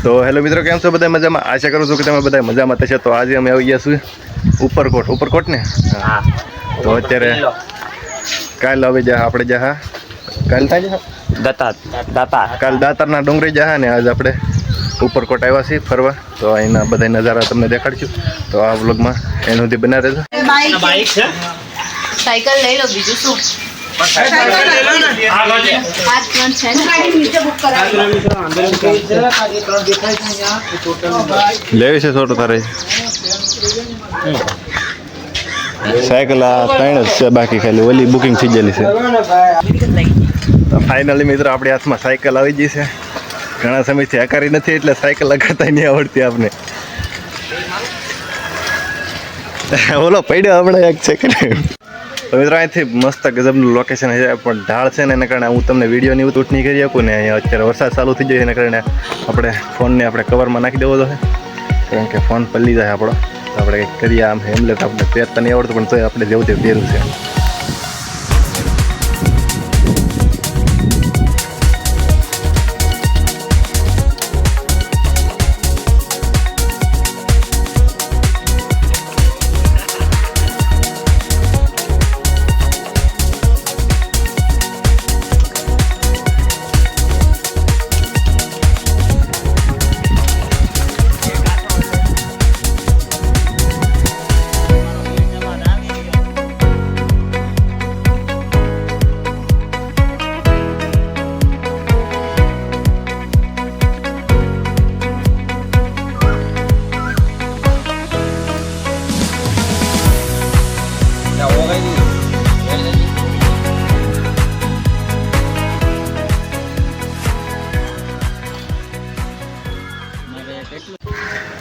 તો હેલો મિત્રો, કેમ છો બધા? મજામાં? આશા કરું છું કે તમે બધા મજામાં થશે. તો આજે અમે આવી ગયા છીએ ઉપરકોટ ને. હા, તો અત્યારે કાલ આવી જા આપણે જા કાલ દાતારના ડુંગરી જા ને આજ આપણે ઉપરકોટ આવ્યા છીએ ફરવા. તો અહીંના બધા નજારા તમને દેખાડશું. તો આ વ્લોગમાં એનું સુધી બના રહેજો. સાયકલ લઈ લો, બીજું શું? લેવી છે છોટું તારે સાયકલ? આ 3 જ છે, બાકી ખાલી ઓલી બુકિંગ થઈ ગયેલી છે. ફાઇનલી મિત્રો આપણી હાથમાં સાયકલ આવી ગઈ છે. ઘણા સમયથી આકારી નથી એટલે સાયકલ લગાડતા નહીં આવડતી આપને. ઓલો પડ્યો આપણે એક છે. તો મિત્રો અહીંથી મસ્ત ગજબનું લોકેશન છે, પણ ઢાળ છે ને એના કારણે હું તમને વિડીયોની ઉઠ નહીં કરી શકું ને. અહીંયા અત્યારે વરસાદ ચાલુ થઈ જાય એના કારણે આપણે ફોનને આપણે કવરમાં નાખી દેવો જોઈએ, કારણ કે ફોન પલ્લી જાય આપણો. તો આપણે કંઈક કરીએ. આમ હેમલેટ આપણે પહેરતા નહીં આવડતું, પણ તોય આપણે જેવું તે પહેરવું છે.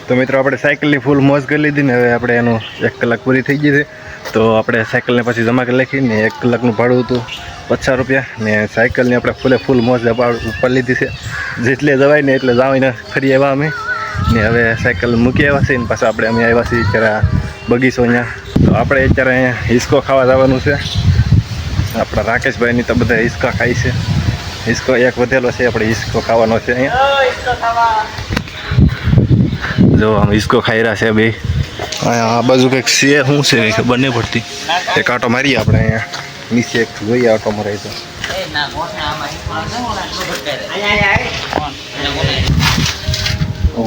તો મિત્રો આપણે સાયકલની ફૂલ મોજ કરી લીધી ને. હવે આપણે એનું 1 કલાક પૂરી થઈ ગઈ છે. તો આપણે સાયકલને પછી જમા કરી નાખીને 1 કલાકનું ભાડું હતું 50 રૂપિયા ને. સાયકલની આપણે ફૂલ મોજ ઉપર લીધી છે. જેટલે જવાય ને એટલે જવાને ફરી આવ્યા અમે ને. હવે સાયકલ મૂકી આવ્યા છે ને પાછા આપણે અમે આવ્યા છીએ અત્યારે બગીચો અહીંયા. તો આપણે અત્યારે અહીંયા હિસકો ખાવા જવાનું છે. આપણા રાકેશભાઈની તો બધા હિસકા ખાય છે. હિસકો એક વધેલો છે, આપણે હિસકો ખાવાનો છે અહીંયા. જો આમ હિસકો ખાઈ રહ્યા છે બે. આ બાજુ કંઈક છે, શું છે ખબર નહીં પડતી. એક આટો મારીએ આપણે અહીંયા નીચે, એક જોઈએ આટો મરાય તો.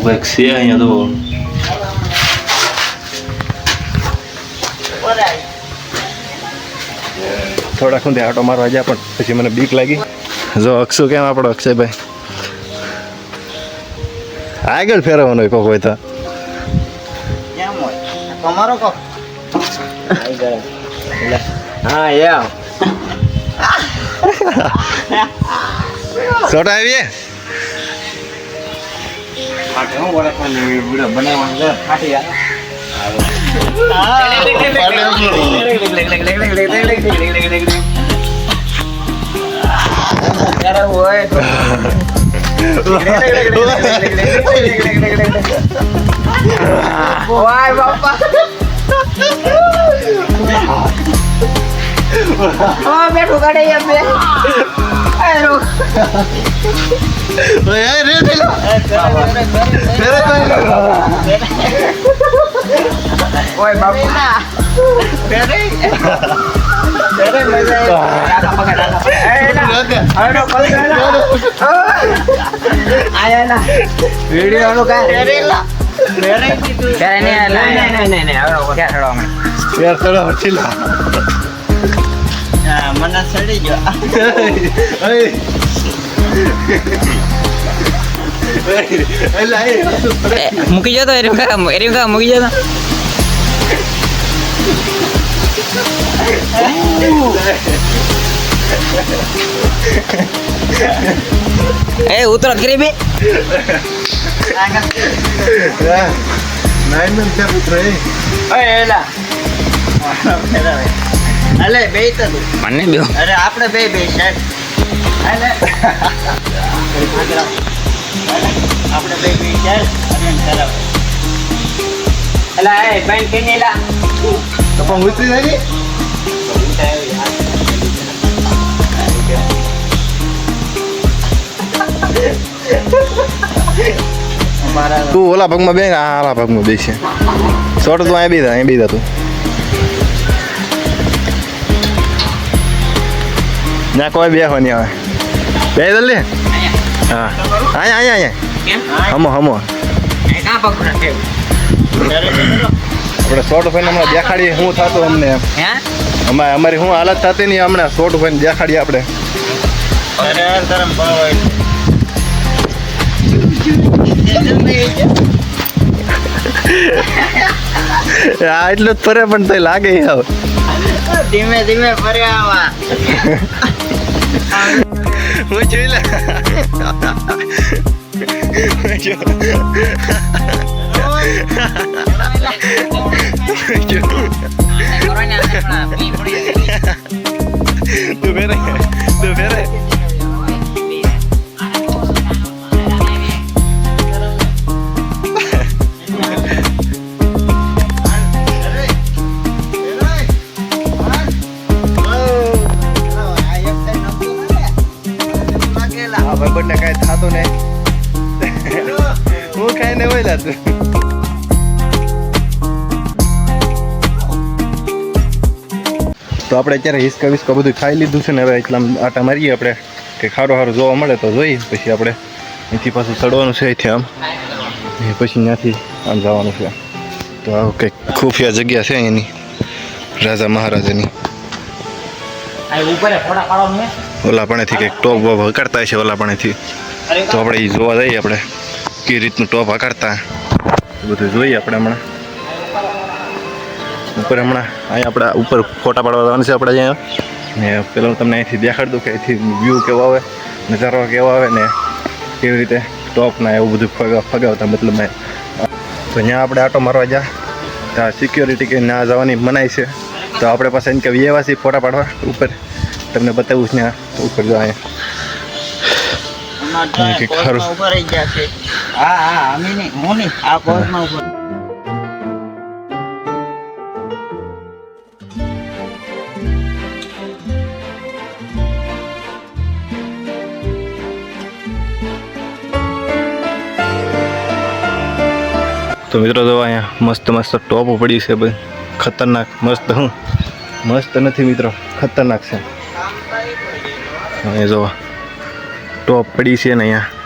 કંઈક છે અહીંયા તો. થોડાક સુધી આટો મારવા ગયા પણ પછી મને બીક લાગી. જો અક્ષુ કેમ આપણો અક્ષયભાઈ આગળ ફેરવવાનો કોક હોય તો. તમારો કોક હા યા છોટા આવીએ વાય બાપા બેઠું કાઢે યાર બે આયરો ઓય રે રે ઓય બાપા બેરે બેરે મજા આયા પકડ આનો આયા ના વિડિયો નો કા રેલા બેરે કીધું બેરે ને નહીં હવે ક્યાં છોડવા મને યાર છોડો હટીલા આ મને સડી ગયો મૂકી જતો એરી કા મૂકી જતો. એ ઉતરો ગરીબી નાઈન મન છે ઉતરો એ એલા અલે બે તો મને બે અરે આપણે બે સાહેબ અલે આપણે બે સાહેબ અરે ખરાબ એલા એ બેન કેનેલા તો પણ ઉતરી જાય ને તું ઓલા ભાગમાં બે આ આલા ભાગમાં બે છે શોર્ટ તું અહીં બી તું ના કોઈ બેહો નહીં આવે બે જલ્દી હા અહીંયા હમો આપણે શોર્ટ ફાઈને હમણાં દેખાડીએ શું થતું અમને અમારી શું હાલત થતી નહીં હમણાં શોર્ટ ફાઈને દેખાડીએ આપણે હા એટલું જ ફરે પણ તો લાગે હવે ધીમે ધીમે ફરે આવા હું જોઈ લે તું ફેરે બંને કાંઈ થતું નહીં હું ખાઈને હોય લાતું તો આપણે અત્યારે હિસકા વિસ્કા બધું ખાઈ લીધું છે ને હવે એટલા આટા મારીએ આપણે કે સારું જોવા મળે તો જોઈએ પછી આપણે અહીંથી પાછું ચડવાનું છે અહીંથી આમ પછી ત્યાંથી આમ જવાનું છે તો આવું કંઈક ખુફિયા જગ્યા છે એની રાજા મહારાજાની ઓલા પાણીથી કંઈક ટોપ બોપ હકાડતા છે ઓલા પાણીથી તો આપણે એ જોવા જઈએ આપણે કઈ રીતનું ટોપ હકાડતા બધું જોઈએ આપણે હમણાં ઉપર અહીંયા આપણે ઉપર ફોટા પાડવા જવાનું છે આપણે અહીંયા ને પેલા હું તમને અહીંથી દેખાડ દઉં કે અહીંથી વ્યૂ કેવો આવે નજારો કેવો આવે ને કેવી રીતે ટોપના એવું બધું ફગાવતા મતલબ તો અહીંયા આપણે આટો મારવા જા ત્યાં સિક્યોરિટી કે ના જવાની મનાય છે તો આપણે પાસે એમ કે વ્યવાસી ફોટા પાડવા ઉપર તમને બતાવું છે ત્યાં ઉપર જો અહીંયા ખરું તો મિત્રો જો અહીંયા મસ્ત ટોપ પડી છે ભાઈ ખતરનાક મસ્ત મસ્ત નથી મિત્રો ખતરનાક છે અહીંયા જો ટોપ પડી છે ને અહીંયા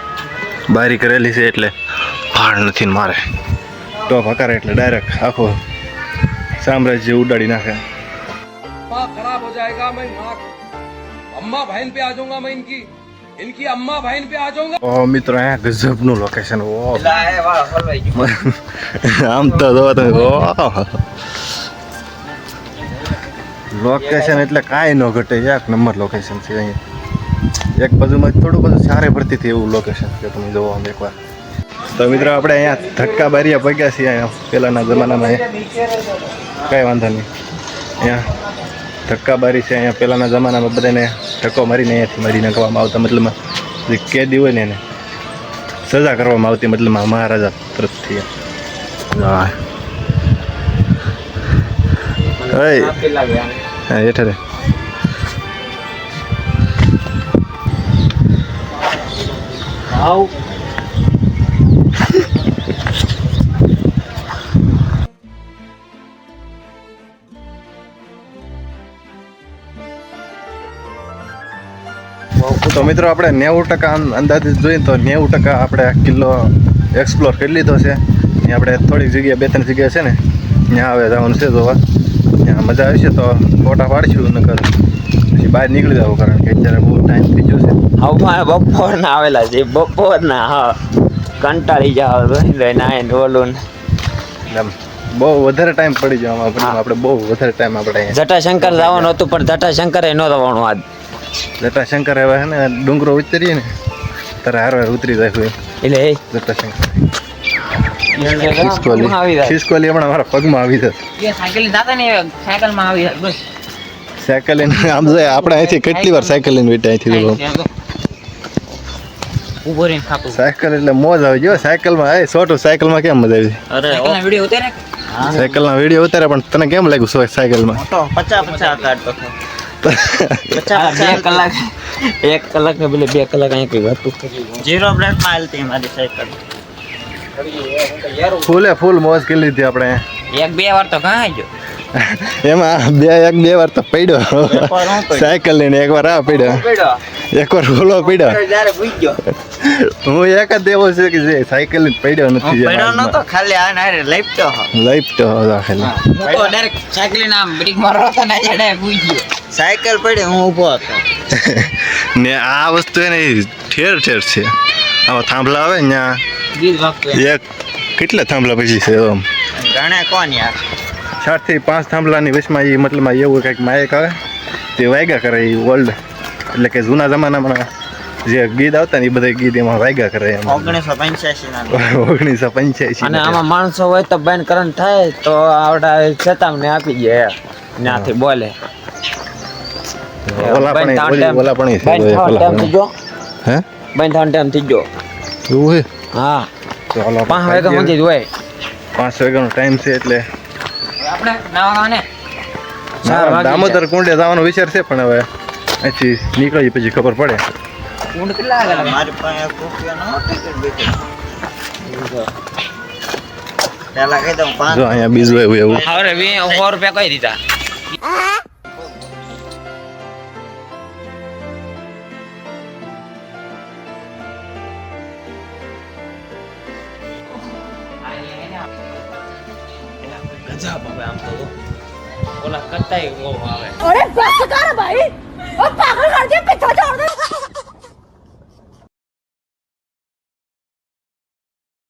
બારી કરેલી છે એટલે ભાડ નથી મારે ટોપ હકારે એટલે ડાયરેક્ટ આખો સામ્રાજ્ય ઉડાડી નાખે खराब हो जाएगा मैं अम्मा बहन पे आ जाऊंगा मैं इनकी अम्मा बहन पे आ जाऊंगा ઓ મિત્રો અહીંયા ગજબનું લોકેશન ઓ આમ તો જો તમે લોકેશન એટલે કાંઈ ન ઘટે એક નંબર લોકેશન છે અહીંયા એક બાજુમાં થોડું બધું સારે ભરતી હતી એવું લોકેશન છે તમે જોવો આમ એકવાર તો મિત્રો આપણે અહીંયા ધક્કા બારીયા પગ્યા છીએ અહીંયા પહેલાંના જમાનામાં કાંઈ વાંધો નહીં અહીંયા ધક્કા બારી છે અહીંયા પહેલાંના જમાનામાં બધાને ધક્કો મારીને અહીંયાથી મારી નાખવામાં આવતા મતલબમાં જે કેદી હોય ને એને સજા કરવામાં આવતી મતલબમાં મહારાજા તરફથી હા હેઠે રે તો મિત્રો આપણે 90% અંદાજિત જોઈએ તો 90% આપણે આ કિલ્લો એક્સપ્લોર કરી લીધો છે ને આપણે થોડીક જગ્યા 2-3 જગ્યા છે ને ત્યાં આવે જવાનું છે જોવા ત્યાં મજા આવશે તો ફોટા પાડીશું નકર પછી બહાર નીકળી જવું કારણ કે અત્યારે બહુ ટાઈમ થઈ ગયો છે બપોરના આવેલા છે બપોરના હા કંટાળી જાવ નાય ઓલું બહુ વધારે ટાઈમ પડી જાય આપણે બહુ વધારે ટાઈમ આપણે જટાશંકર જવાનું હતું પણ જટાશંકરે ન જવાનું આજ જટાશંકર હવે છે ને ડુંગરો ઉતરીએ ને તારે હારવાર ઉતરી જાય એટલે જટાશંકર ખિસકોલી હમણાં મારા પગમાં આવી જશે સાયકલ આમ જાય આપણે અહીંથી કેટલી વાર સાયકલ લઈને બેઠા અહીંથી સાયકલ એટલે મોજ આવી ગયો સાયકલમાં છોટું સાયકલમાં કેમ મજા આવી સાયકલના વિડીયો ઉતારે પણ તને કેમ લાગ્યું સાયકલમાં? હું તો 50 કાઢતો હતો. 2 કલાક 1 કલાક ને પેલે 2 કલાક અહીંયા કઈ હતું. ઝીરો બ્રેક માં હાલતી મારી સાયકલ. ફૂલ મોજ કરી લીધી આપણે. 1-2 વાર તો ઘાઈ ગયો. એમાં બે વાર તો પડ્યો સાયકલ લઈને, એક વાર આ પડ્યો, એક વાર ઓલો પડ્યો. જ્યારે ભૂઈ ગયો. હું એક જ એવો છે કે જે સાયકલ લઈને પડ્યો નથી. પડ્યો નતો, ખાલી આ નારે લઈપતો હતો. લાઈફ તો ખાલી હું તો ડાયરેક્ટ સાયકલ ના બ્રેક મારવા હતા ને એટલે ભૂઈ ગયો. સાયકલ પડી હું ઊભો હતો. ને આ વસ્તુ એને ઠેર ઠેર છે. આવા થાંભલા આવે ને ત્યાં ગીત વાગતું એમ. એક કેટલા થાંભલા પછી છે આમ ગણે કોણ યાર? 4 થી 5 થાંભલાની વચમાં એ મતલબ એવું કંઈક માયક આવે તે વાગ્યા કરે. એ ઓલ્ડ એટલે કે જૂના જમાનામાં જે ગીત આવતા ને એ બધા ગીત એમાં વાગ્યા કરે એમ. 1985 ના 1985 અને આમાં માણસો હોય તો બેન કરંટ થાય તો આવડા ચેતવણી આપી દે ત્યાંથી બોલે. ઓલા પણ છે બેન થવાનો ટાઈમ થઈ ગયો. હે બેન થવાનો ટાઈમ થઈ ગયો. એવું છે હા તો ઓલા 5 વાગ્યા સુધી જ હોય. 5 વાગ્યાનો ટાઈમ છે એટલે આપણે નાવા ને 4 વાગે દામોદર કુંડે જવાનો વિચાર છે પણ હવે અહીંથી નીકળી પછી ખબર પડે. ઊંડ કેટલા વાગે મારી પાસે એક રૂપિયા નો ટિકિટ બીકિટ. પેલા કહી દઉં 5. જો અહીંયા બીજું એવું હવે 100 રૂપિયા કહી દીધા. ગજબ હવે આમ તો ઓલા કરતાય બહુ આવે. अरे बस कर भाई और पागल कर दिया पीछे छोड़ दे